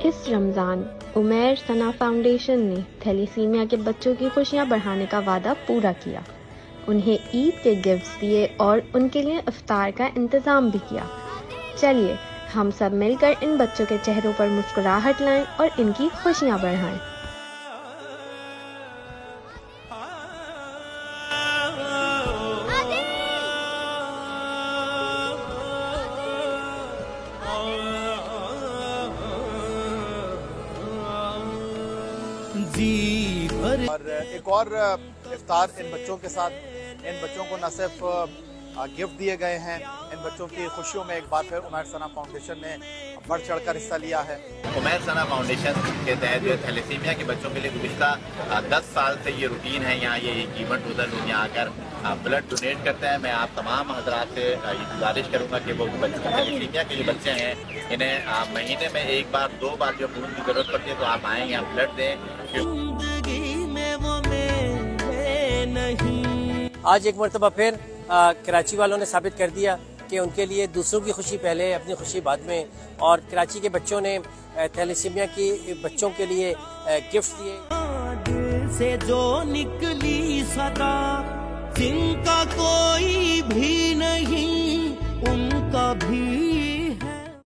اس رمضان عمیر ثنا foundation نے thalassaemia کے بچوں کی خوشیاں بڑھانے کا وعدہ پورا کیا. انہیں عید کے گفٹس دیے اور ان کے لیے افطار کا انتظام بھی کیا. چلیے ہم سب مل کر ان بچوں کے چہروں پر مسکراہٹ لائیں اور ان کی خوشیاں بڑھائیں. اور ایک اور افطار ان بچوں کے ساتھ. ان بچوں کو نہ صرف گفٹ دیے گئے ہیں، ان بچوں کی خوشیوں میں ایک بار پھر عمیر ثنا فاؤنڈیشن نے بڑھ چڑھ کر حصہ لیا ہے. عمیر ثنا فاؤنڈیشن کے تحت تھیلیسیمیا کے بچوں کے لیے گزشتہ 10 سال سے یہ روٹین ہے. یہاں یہ ایک ایونٹ ہوتا ہے، لوگ یہاں آ کر بلڈ ڈونیٹ کرتے ہیں. میں آپ تمام حضرات سے یہ گزارش کروں گا کہ وہ تھیلیسیمیا کے جو بچے ہیں انہیں مہینے میں ایک بار 2 بار جو خون کی ضرورت پڑتی ہے تو آپ آئیں یہاں بلڈ دیں. آج ایک مرتبہ پھر کراچی والوں نے ثابت کر دیا کہ ان کے لیے دوسروں کی خوشی پہلے، اپنی خوشی بعد میں. اور کراچی کے بچوں نے تھیلیسیمیا کی بچوں کے لیے گفٹ دیے. دل سے جو نکلی صدا جن کا کوئی بھی نہیں، ان کا بھی